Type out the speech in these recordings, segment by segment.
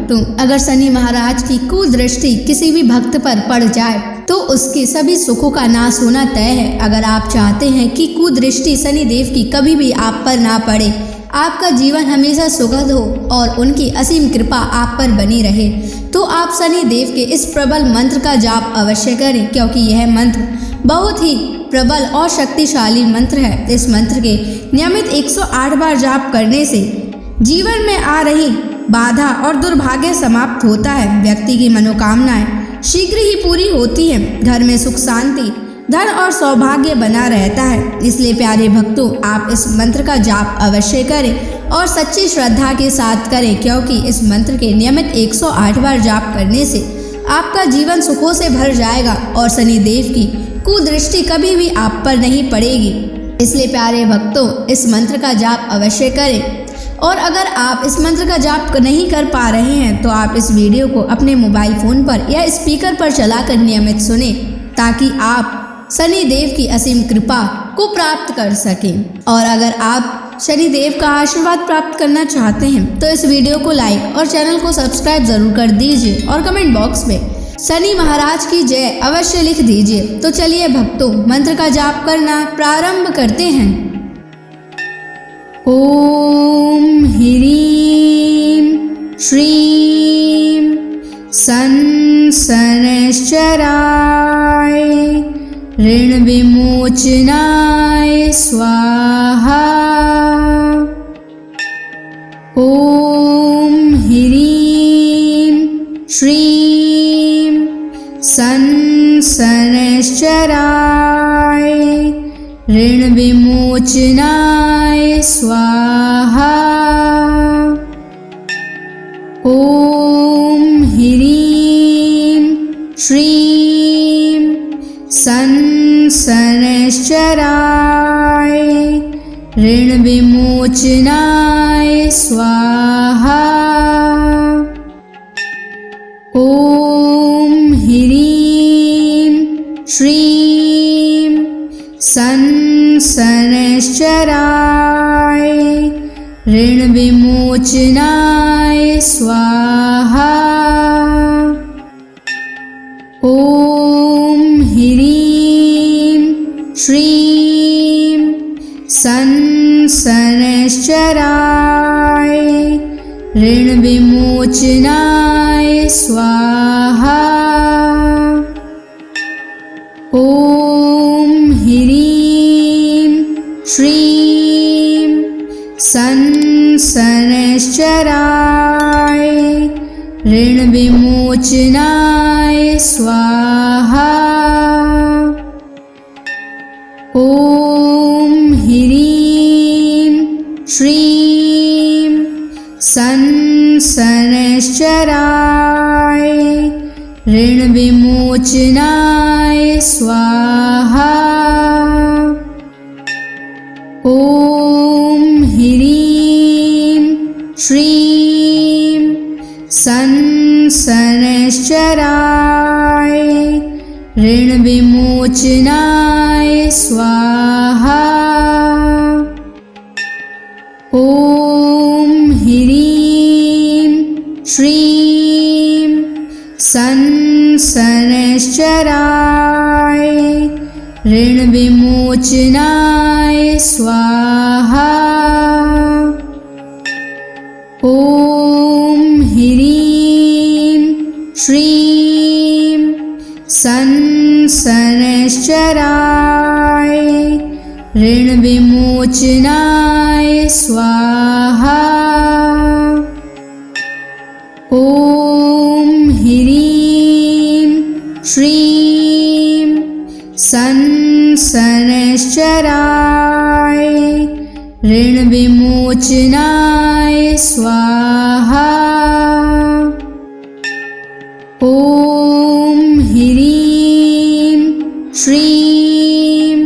भक्तों, अगर शनि महाराज की कुदृष्टि किसी भी भक्त पर पड़ जाए तो उसके सभी सुखों का नाश होना तय है। अगर आप चाहते हैं कि कुदृष्टि शनि देव की कभी भी आप पर ना पड़े, आपका जीवन हमेशा सुखद हो और उनकी असीम कृपा आप पर बनी रहे, तो आप शनि देव के इस प्रबल मंत्र का जाप अवश्य करें, क्योंकि यह मंत्र बहुत ही प्रबल और शक्तिशाली मंत्र है। इस मंत्र के नियमित 108 बार जाप करने से जीवन में आ रही बाधा और दुर्भाग्य समाप्त होता है। व्यक्ति की मनोकामनाएं शीघ्र ही पूरी होती हैं। घर में सुख शांति, धन और सौभाग्य बना रहता है। इसलिए प्यारे भक्तों, आप इस मंत्र का जाप अवश्य करें और सच्ची श्रद्धा के साथ करें, क्योंकि इस मंत्र के नियमित 108 बार जाप करने से आपका जीवन सुखों से भर जाएगा और शनि देव की कुदृष्टि कभी भी आप पर नहीं पड़ेगी। इसलिए प्यारे भक्तों, इस मंत्र का जाप अवश्य करें। और अगर आप इस मंत्र का जाप नहीं कर पा रहे हैं तो आप इस वीडियो को अपने मोबाइल फोन पर या स्पीकर पर चलाकर नियमित सुनें, ताकि आप शनि देव की असीम कृपा को प्राप्त कर सकें। और अगर आप शनि देव का आशीर्वाद प्राप्त करना चाहते हैं तो इस वीडियो को लाइक और चैनल को सब्सक्राइब जरूर कर दीजिए और कमेंट बॉक्स में शनि महाराज की जय अवश्य लिख दीजिए। तो चलिए भक्तों, मंत्र का जाप करना प्रारंभ करते हैं। ओम ह्रीं श्रीं शनैश्चराय ऋण विमोचनाय स्वाहा। ओम ह्रीं श्रीं शनैश्चराय ऋण विमोचनाय स्वाहा। ओम ह्रीं श्रीं शनैश्चराय ऋण विमोचनाय स्वाहा। ओम ह्रीं श्रीं शनैश्चराय ऋण विमोचनाय स्वाहा। ओम ह्रीं श्रीं शनैश्चराय ऋण विमोचनाय स्वाहा। ओम ह्रीं श्रीं शनैश्चराय ऋण विमोचनाय स्वाहा। ओम ह्रीं श्रीं शनैश्चराय ऋण विमोचनाय स्वाहा। ओम ह्रीं श्रीं शनैश्चराय ऋण विमोचनाय स्वाहा। ओम ह्रीं श्रीं शनैश्चराय ऋण विमोचनाय स्वाहा। ओम ह्रीं श्रीं शनैश्चराय ऋण विमोचनाय स्वाहा। ओम ह्रीं श्रीं शनैश्चराय ऋण विमोचनाय स्वाहा। ओम ह्रीं श्रीं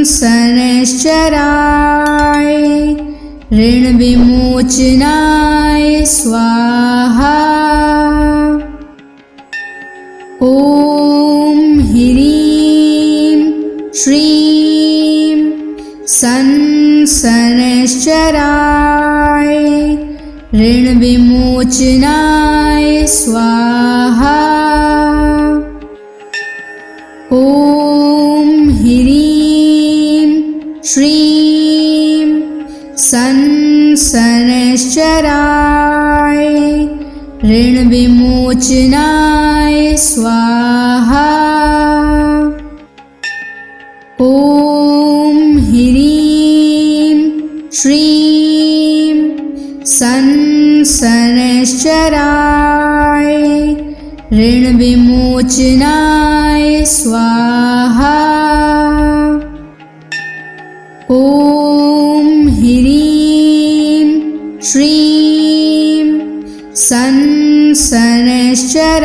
शनैश्चराय ऋण विमोचनाय स्वाहा। ओम ह्रीं श्रीं शनैश्चराय ऋण विमोचनाय विमोचनाय स्वाहा। ॐ ह्रीं श्रीं शनैश्चराय ऋणविमोचनाय स्वाहा। ॐ ह्रीं श्रीं शनैश्चराय ऋणविमोचनाय स्वाहा। ॐ ह्रीं श्रीं शनैश्चराय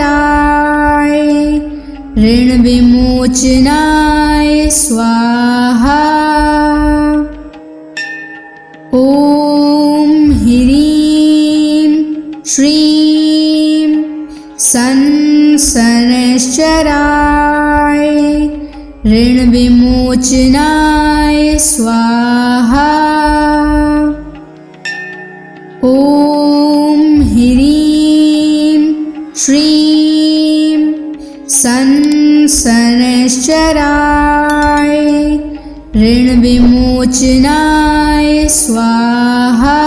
ऋणविमोचनाय स्वाहा। ॐ ह्रीं श्रीं शनैश्चराय ऋणविमोचनाय स्वाहा। ॐ ह्रीं श्रीं शनैश्चराय ऋणविमोचनाय स्वाहा।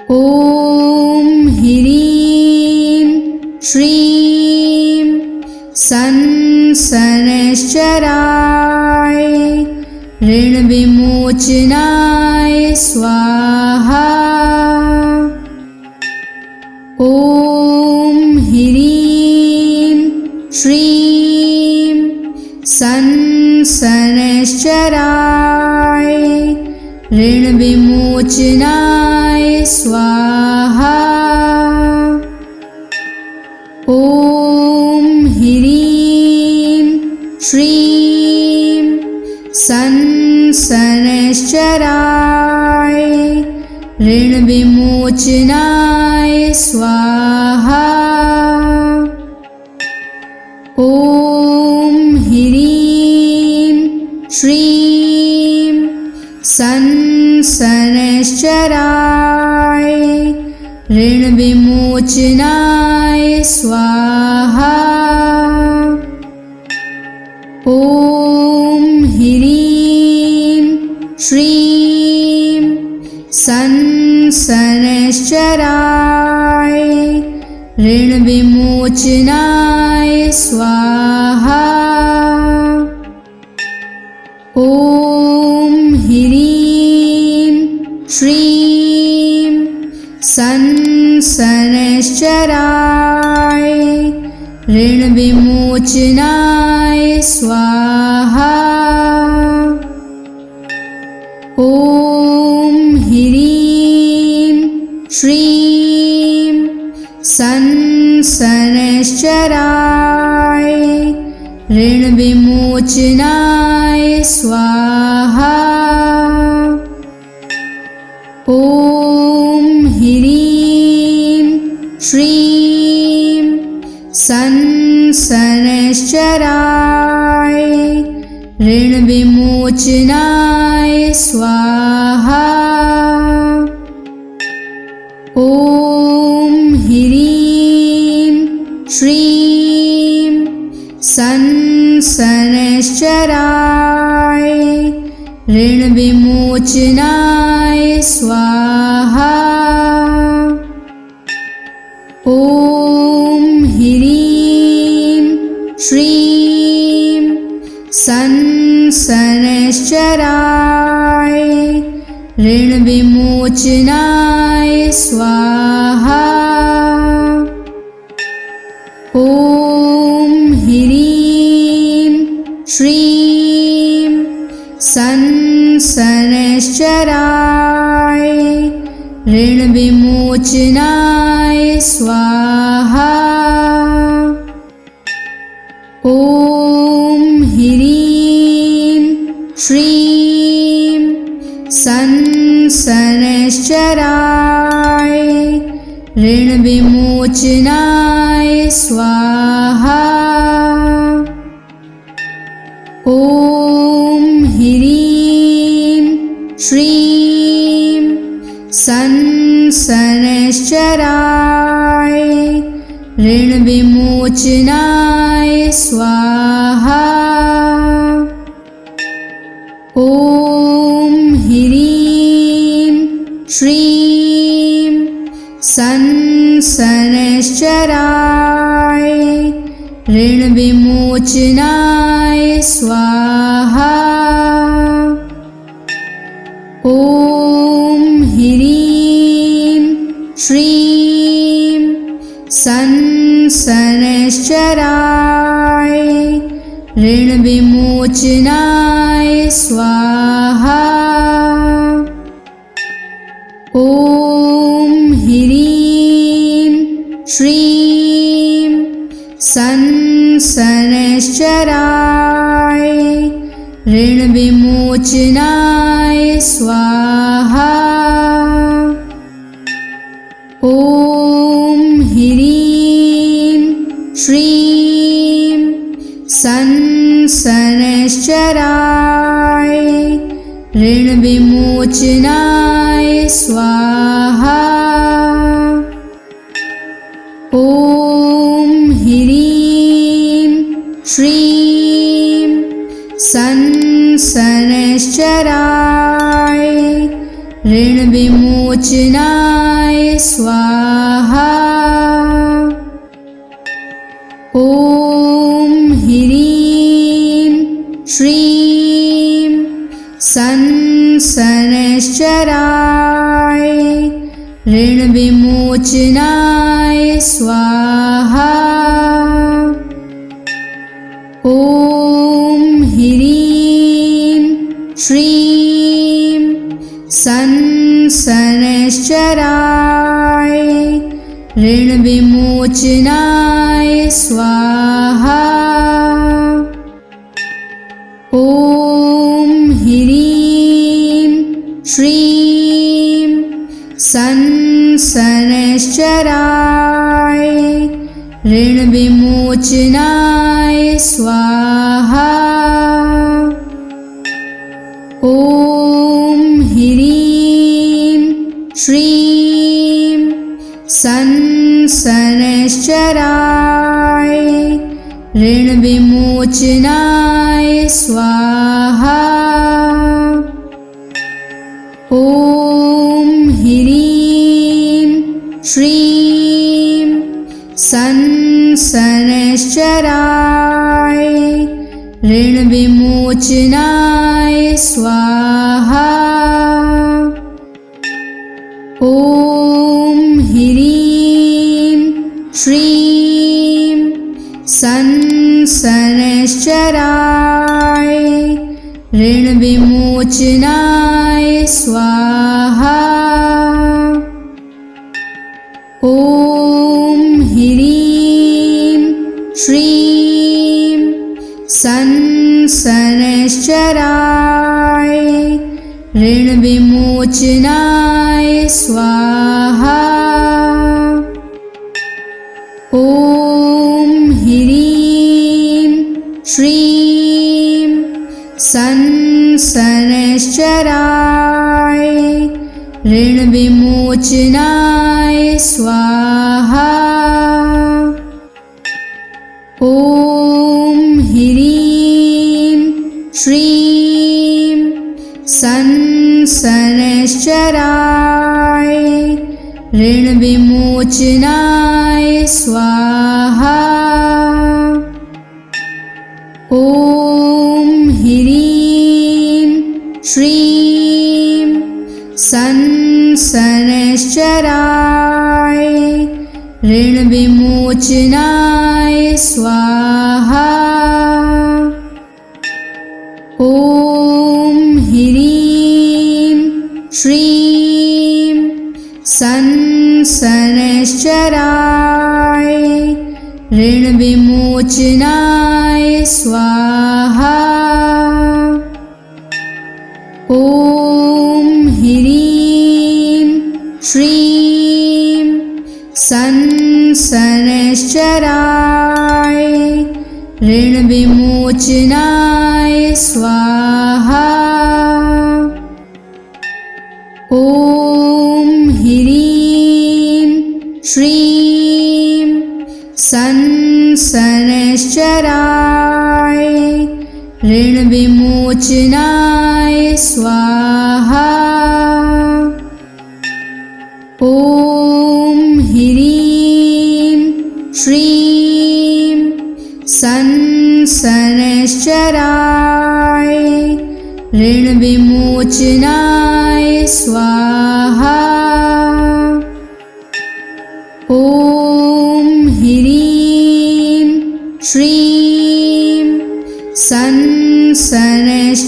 ॐ ह्रीं श्रीं शनैश्चराय ऋणविमोचनाय स्वाहा। ॐ ह्रीं श्रीं शनैश्चराय ऋणविमोचनाय स्वाहा। ॐ ह्रीं श्रीं शनैश्चराय ऋणविमोचनाय स्वाहा। ॐ ह्रीं श्रीं शनैश्चराय ऋणविमोचनाय स्वाहा। ॐ ह्रीं श्रीं शनैश्चराय ऋणविमोचनाय स्वाहा। ॐ ह्रीं श्रीं शनैश्चराय ऋणविमोचनाय स्वाहा। ॐ ह्रीं श्रीं शनैश्चराय ऋणविमोचनाय स्वाहा। ॐ ह्रीं श्रीं शनैश्चराय ऋणविमोचनाय स्वाहा। ॐ ह्रीं श्रीं शनैश्चराय ऋणविमोचनाय स्वाहा। ॐ ह्रीं श्रीं शनैश्चराय ऋणविमोचनाय स्वाहा। ॐ ह्रीं श्रीं शनैश्चराय ऋणविमोचनाय स्वाहा। ॐ ह्रीं श्रीं शनैश्चराय ऋणविमोचनाय स्वाहा। ॐ ह्रीं श्रीं शनैश्चराय शनैश्चराय ऋणविमोचनाय स्वाहा। ॐ ह्रीं श्रीं शनैश्चराय ऋणविमोचनाय स्वाहा। ॐ ह्रीं श्रीं शनैश्चराय ऋणविमोचनाय स्वाहा। ॐ ह्रीं श्रीं शनैश्चराय ऋणविमोचनाय स्वाहा। ॐ ह्रीं श्रीं शनैश्चराय ऋणविमोचनाय स्वाहा। ॐ ह्रीं श्रीं शनैश्चराय ऋणविमोचनाय स्वाहा। ॐ ह्रीं श्रीं शनैश्चराय ऋणविमोचनाय स्वाहा। ॐ ह्रीं श्रीं शनैश्चराय ऋणविमोचनाय स्वाहा। ॐ ह्रीं श्रीं शनैश्चराय ऋणविमोचनाय स्वाहा। ॐ ह्रीं श्रीं शनैश्चराय ऋणविमोचनाय स्वाहा। ॐ ह्रीं श्रीं शनैश्चराय ऋणविमोचनाय स्वाहा। ॐ ह्रीं श्रीं शनैश्चराय ऋणविमोचनाय स्वाहा। ॐ ह्रीं श्रीं शनैश्चराय ऋणविमोचनाय स्वाहा। ॐ ह्रीं श्रीं शनैश्चराय ऋणविमोचनाय स्वाहा। ॐ ह्रीं श्रीं शनैश्चराय ऋणविमोचनाय स्वाहा। ॐ ह्रीं श्रीं शनैश्चराय ऋणविमोचनाय स्वाहा। ॐ ह्रीं श्रीं शनैश्चराय ऋणविमोचनाय स्वाहा। ॐ ह्रीं श्रीं शनैश्चराय ऋणविमोचनाय स्वाहा। ॐ ह्रीं ऋण विमोचनाय स्वाहा। ॐ ह्रीं श्रीं शनैश्चराय ऋण विमोचनाय स्वाहा। ॐ ह्रीं श्रीं शनैश्चराय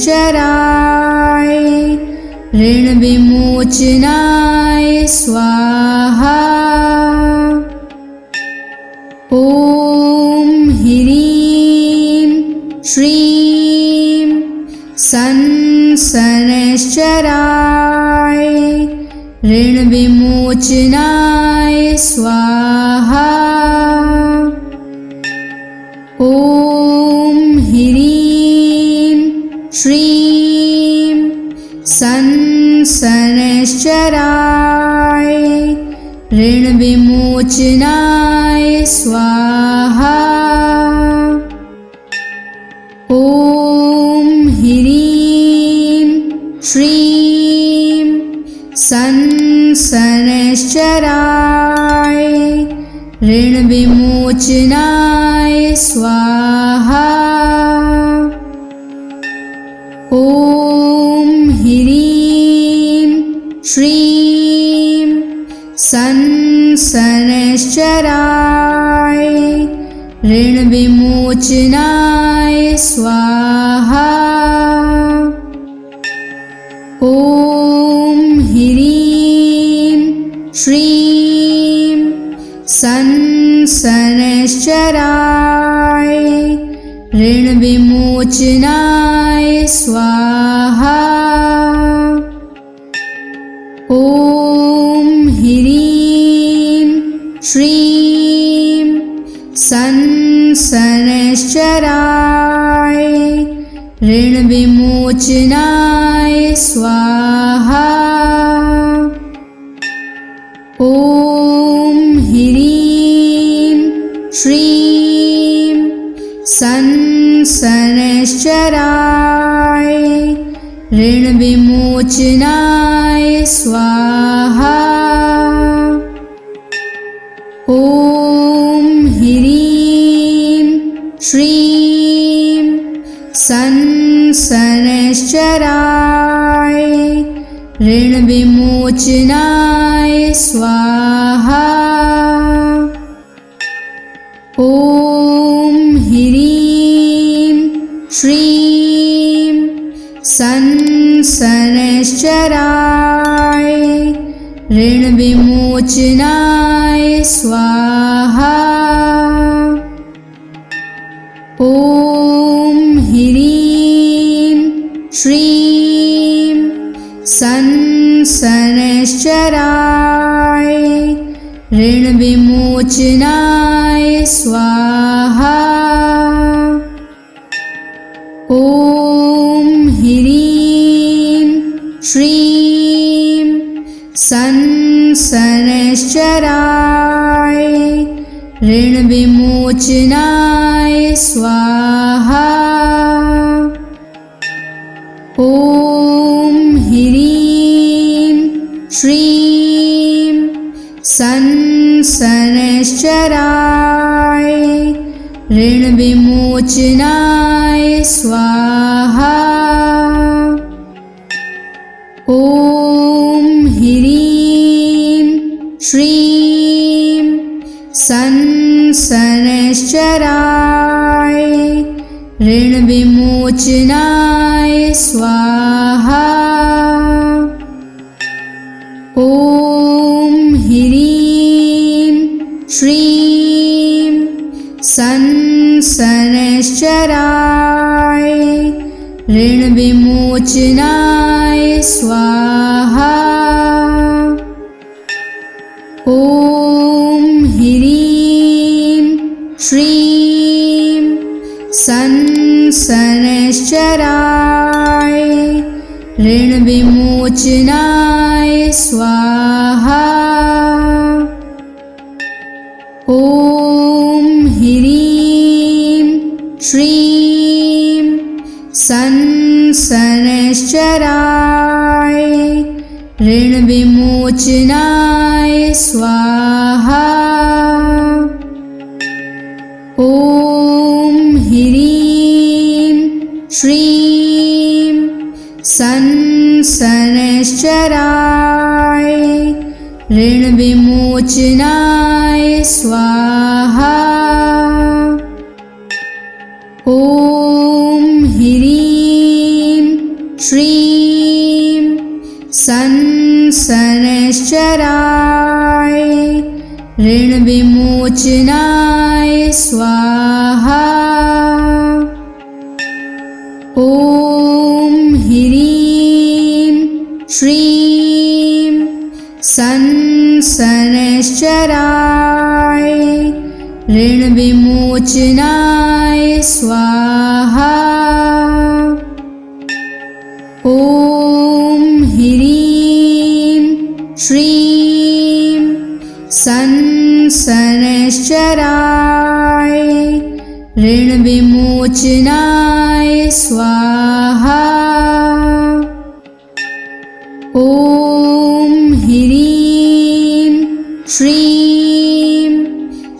ऋण विमोचनाय स्वाहा। ॐ ह्रीं श्रीं शनैश्चराय ऋण विमोचनाय स्वाहा। ॐ ह्रीं श्रीं शनैश्चराय ऋण विमोचनाय स्वाहा। ॐ ह्रीं श्रीं शनैश्चराय ऋण विमोचनाय स्वाहा। ॐ ह्रीं श्रीं शनैश्चराय ऋण विमोचनाय स्वाहा। ॐ ह्रीं श्रीं शनैश्चराय ऋण विमोचनाय स्वाहा। ॐ ह्रीं श्रीं शनैश्चराय ऋण विमोचनाय स्वाहा। ॐ ह्रीं श्रीं शनैश्चराय ऋण विमोचनाय स्वाहा। ॐ ह्रीं श्रीं शनैश्चराय ऋण विमोचनाय स्वाहा। ॐ ह्रीं श्रीं शनैश्चराय ऋण विमोचनाय स्वाहा। ॐ ह्रीं श्रीं शनैश्चराय ऋण विमोचनाय स्वाहा। ॐ ह्रीं श्रीं शनैश्चराय ऋण विमोचनाय स्वाहा। ॐ ह्रीं श्रीं शनैश्चराय ऋण विमोचनाय स्वाहा। ॐ ह्रीं श्रीं शनैश्चराय ऋण विमोचनाय स्वाहा। ॐ ह्रीं श्रीं शनैश्चराय ऋण विमोचनाय स्वाहा। ॐ ह्रीं श्रीं शनैश्चराय ऋण विमोचनाय स्वाहा। ॐ ह्रीं श्रीं संसनश्चराय ऋणविमोचनाय स्वाहा। ॐ ह्रीं श्रीं संसनश्चराय ऋणविमोचनाय स्वाहा। ॐ ह्रीं श्रीं संसनश्चराय ऋणविमोचनाय स्वाहा। ॐ ह्रीं श्रीं संसनश्चराय ऋणविमोचनाय स्वाहा। ॐ ह्रीं श्रीं संसनश्चराय ऋणविमोचनाय स्वाहा। ॐ ह्रीं श्रीं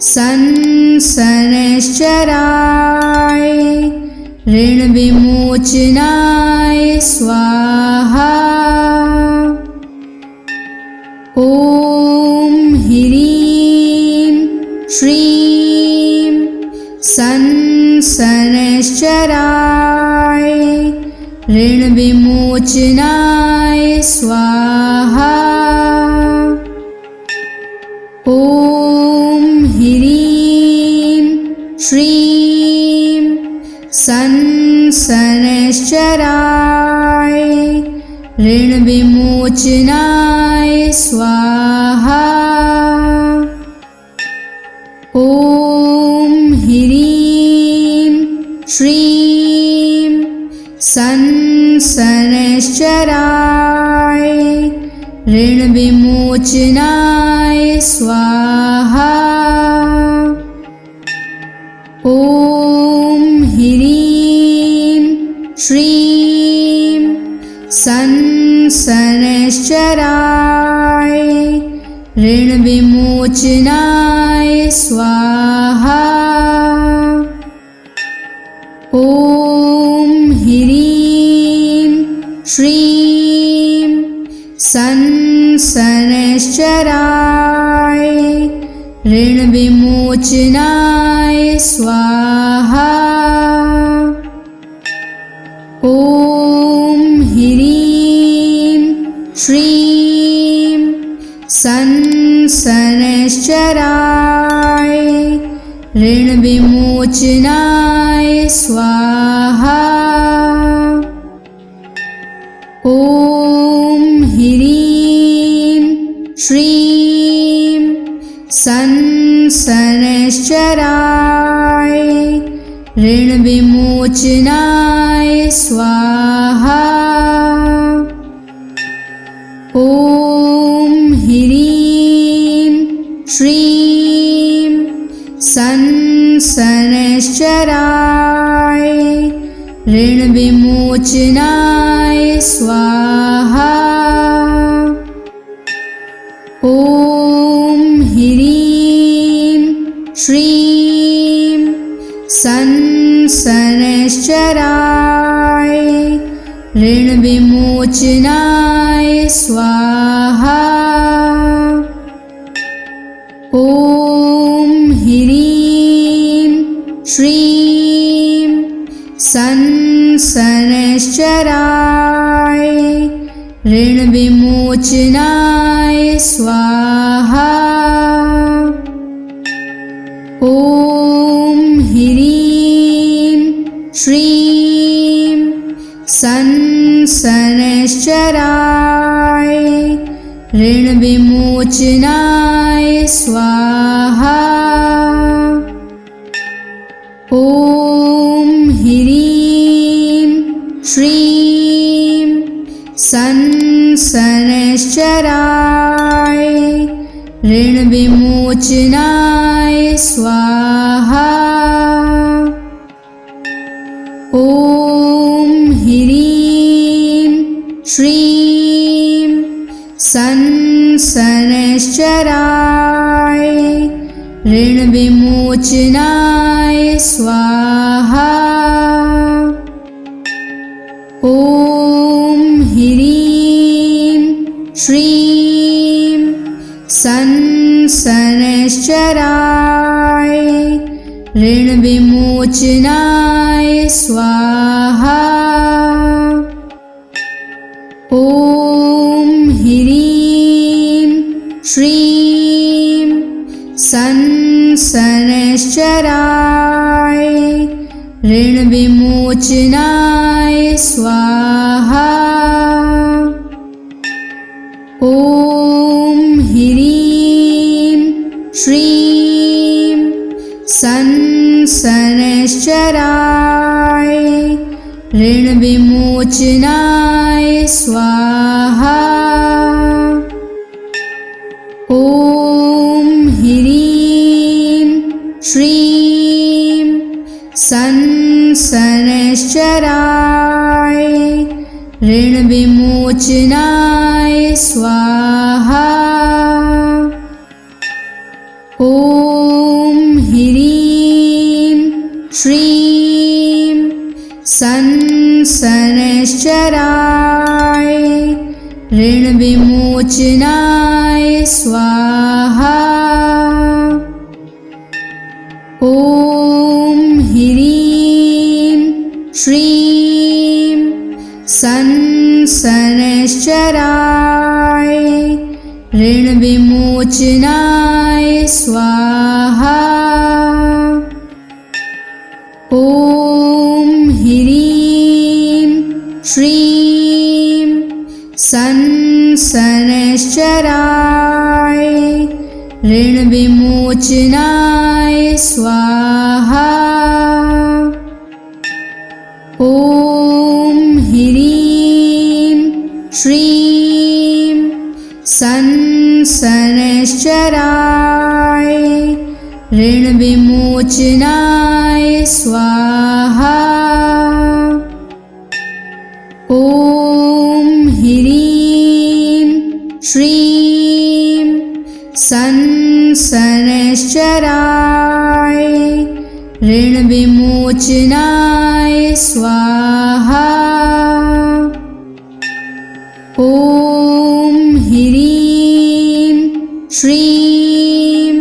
संसनश्चराय ऋणविमोचनाय स्वाहा। ॐ ह्रीं श्रीं संसनश्चराय ऋणविमोचनाय स्वाहा। ॐ ह्रीं श्रीं संसनश्चराय ऋणविमोचनाय स्वाहा। ॐ ह्रीं श्रीं संसनश्चराय ऋणविमोचनाय स्वाहा। ॐ ह्रीं श्रीं संसनश्चराय ऋणविमोचनाय स्वाहा। ॐ ह्रीं श्रीं संसनश्चराय ऋणविमोचनाय स्वाहा। ॐ ह्रीं श्रीं संसनश्चराय ऋणविमोचनाय स्वाहा। ॐ ह्रीं श्रीं संसनश्चराय ऋणविमोचनाय स्वाहा। ॐ ह्रीं श्रीं संसनश्चराय ऋणविमोचनाय स्वाहा। ॐ ह्रीं श्रीं संसनश्चराय ऋणविमोचनाय स्वाहा। ॐ ह्रीं श्रीं संसनश्चराय ऋणविमोचनाय स्वाहा। ॐ ह्रीं श्रीं संसनश्चराय ऋणविमोचनाय स्वाहा। ॐ ह्रीं श्रीं संसनश्चराय ऋणविमोचनाय स्वाहा। ॐ शनैश्चराय ऋणविमोचनाय स्वाहा। ॐ ह्रीं श्रीं शनैश्चराय ऋणविमोचनाय स्वाहा। ॐ ह्रीं श्रीं शनैश्चराय ऋणविमोचनाय स्वाहा। ॐ ह्रीं श्रीं शनैश्चराय ऋणविमोचनाय स्वाहा। ॐ ह्रीं श्रीं शनैश्चराय ऋणविमोचनाय स्वाहा। ॐ ह्रीं श्रीं शनैश्चराय ऋणविमोचनाय स्वाहा। ॐ ह्रीं श्रीं शनैश्चराय ऋणविमोचनाय स्वाहा। ॐ ह्रीं श्रीं शनैश्चराय ऋणविमोचनाय स्वाहा। ॐ ह्रीं श्रीं शनैश्चराय ऋणविमोचनाय स्वाहा। ॐ ह्रीं श्रीं शनैश्चराय ऋणविमोचनाय स्वाहा। ॐ ह्रीं श्रीं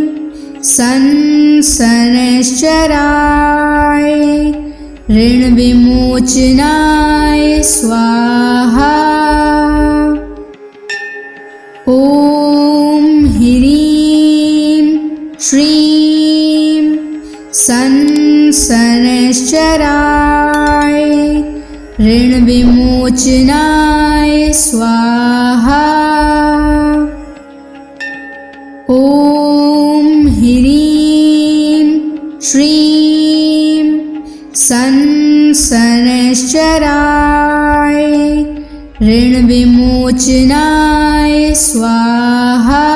शनैश्चराय ऋणविमोचनाय स्वाहा। ॐ ह्रीं श्रीं शनैश्चराय ऋणविमोचनाय स्वाहा। ॐ ह्रीं श्रीं शनैश्चराय ऋणविमोचनाय स्वाहा।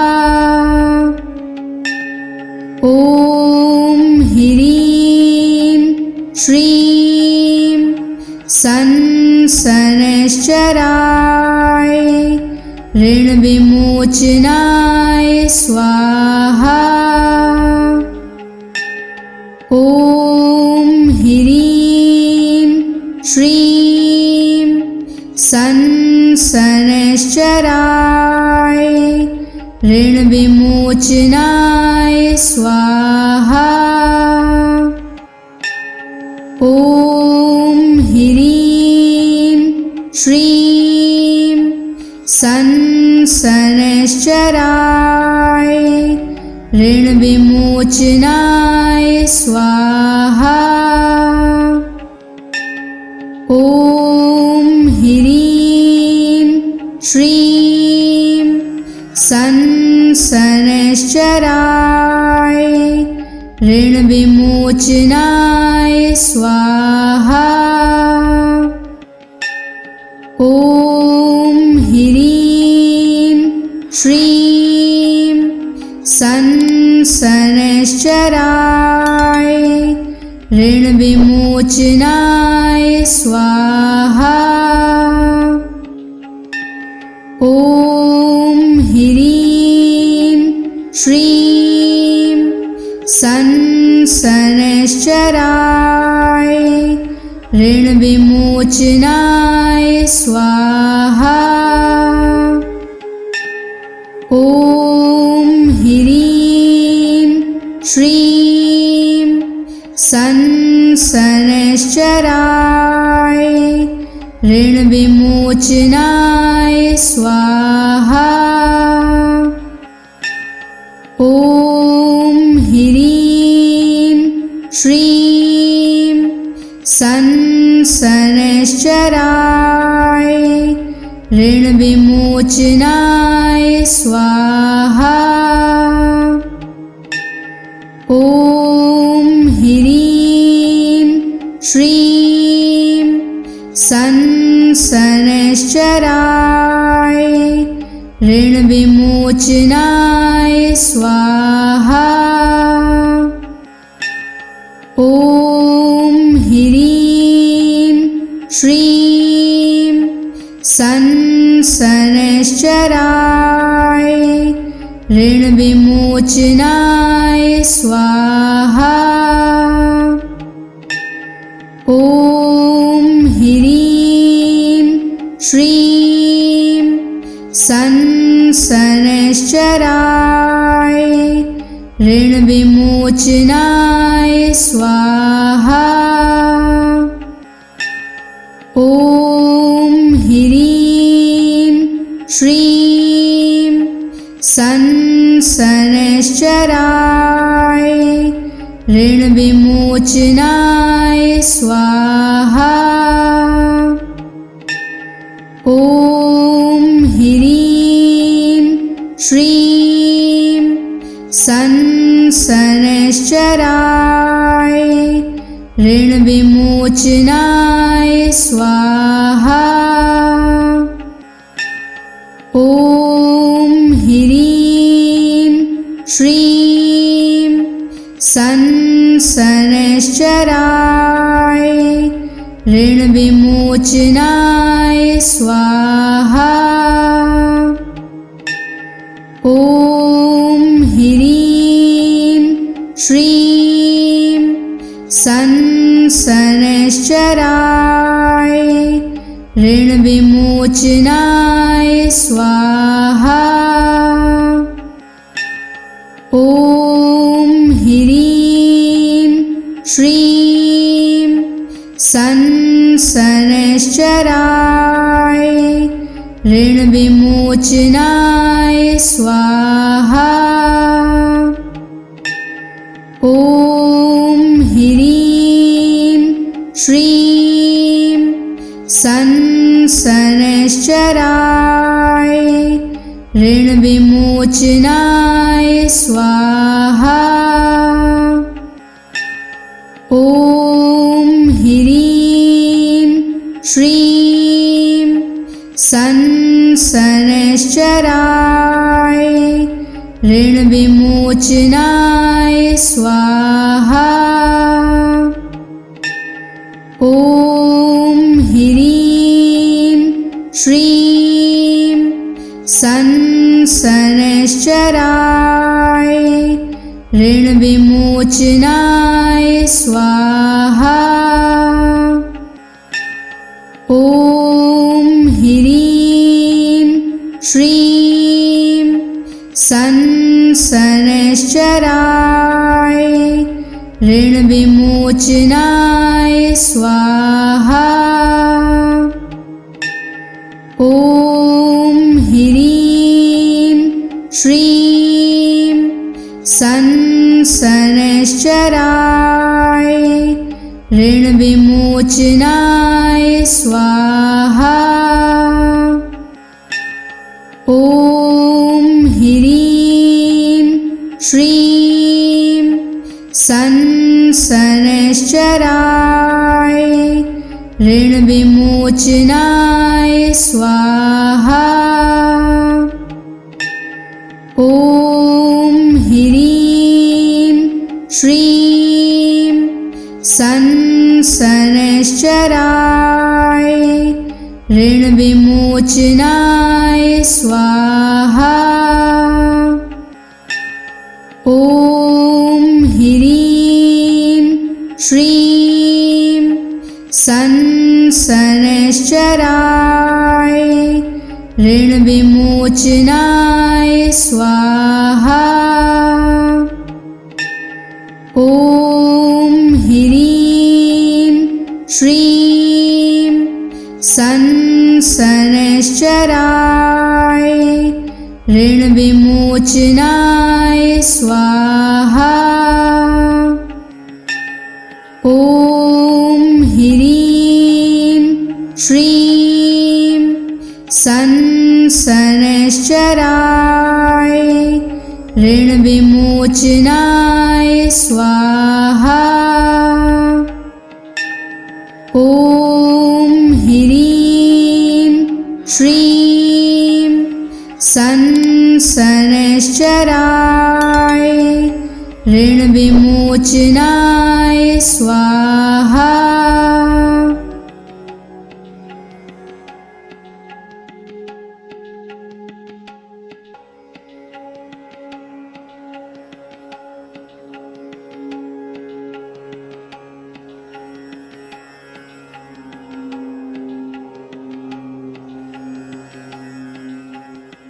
ॐ ह्रीं श्रीं शनैश्चराय ऋणविमोचनाय स्वाहा। ॐ ह्रीं श्रीं शनैश्चराय ऋणविमोचनाय स्वाहा। ॐ ह्रीं श्रीं शनैश्चराय ऋणविमोचनाय स्वाहा। ॐ ह्रीं श्रीं शनैश्चराय ऋणविमोचनाय स्वाहा। ॐ ह्रीं श्रीं शनैश्चराय ऋणविमोचनाय स्वाहा। ॐ ह्रीं ऋणविमोचनाय स्वाहा। ॐ ह्रीं श्रीं संसनश्चराय ऋणविमोचनाय स्वाहा। ॐ ह्रीं श्रीं संसनश्चराय ऋणविमोचनाय स्वाहा। ॐ ह्रीं श्रीं संसनश्चराय ऋणविमोचनाय स्वाहा। ॐ ह्रीं श्रीं संसनश्चराय ऋणविमोचनाय स्वाहा। ॐ ह्रीं श्रीं संसनश्चराय ऋणविमोचनाय स्वाहा। ॐ ह्रीं श्रीं संसनश्चराय ऋणविमोचनाय स्वाहा। ॐ ह्रीं श्रीं संसनश्चराय ऋणविमोचनाय स्वाहा। ॐ ह्रीं श्रीं संसनश्चराय ऋणविमोचनाय स्वाहा। ॐ ह्रीं श्रीं संसनश्चराय ऋणविमोचनाय स्वाहा। ॐ ह्रीं श्रीं संसनश्चराय ऋणविमोचनाय स्वाहा। ॐ ह्रीं श्रीं संसनश्चराय ऋणविमोचनाय स्वाहा। ॐ ह्रीं श्रीं संसनश्चराय ऋणविमोचनाय स्वाहा। ॐ ह्रीं श्रीं संसनश्चराय ऋणविमोचनाय स्वाहा। ॐ ह्रीं श्रीं संसनश्चराय ऋणविमोचनाय स्वाहा। ॐ ह्रीं श्रीं संसनश्चराय ऋणविमोचनाय स्वाहा। ॐ ह्रीं श्रीं संसनश्चराय ऋणविमोचनाय स्वाहा। ॐ ह्रीं श्रीं संसनश्चराय ऋणविमोचनाय स्वाहा। ॐ ह्रीं श्रीं संसनश्चराय शनैश्चराय ऋणविमोचनाय स्वाहा। ॐ ह्रीं श्रीं शनैश्चराय ऋणविमोचनाय स्वाहा। ॐ ह्रीं श्रीं शनैश्चराय ऋणविमोचनाय स्वाहा। ॐ ह्रीं श्रीं शनैश्चराय ऋणविमोचनाय स्वाहा।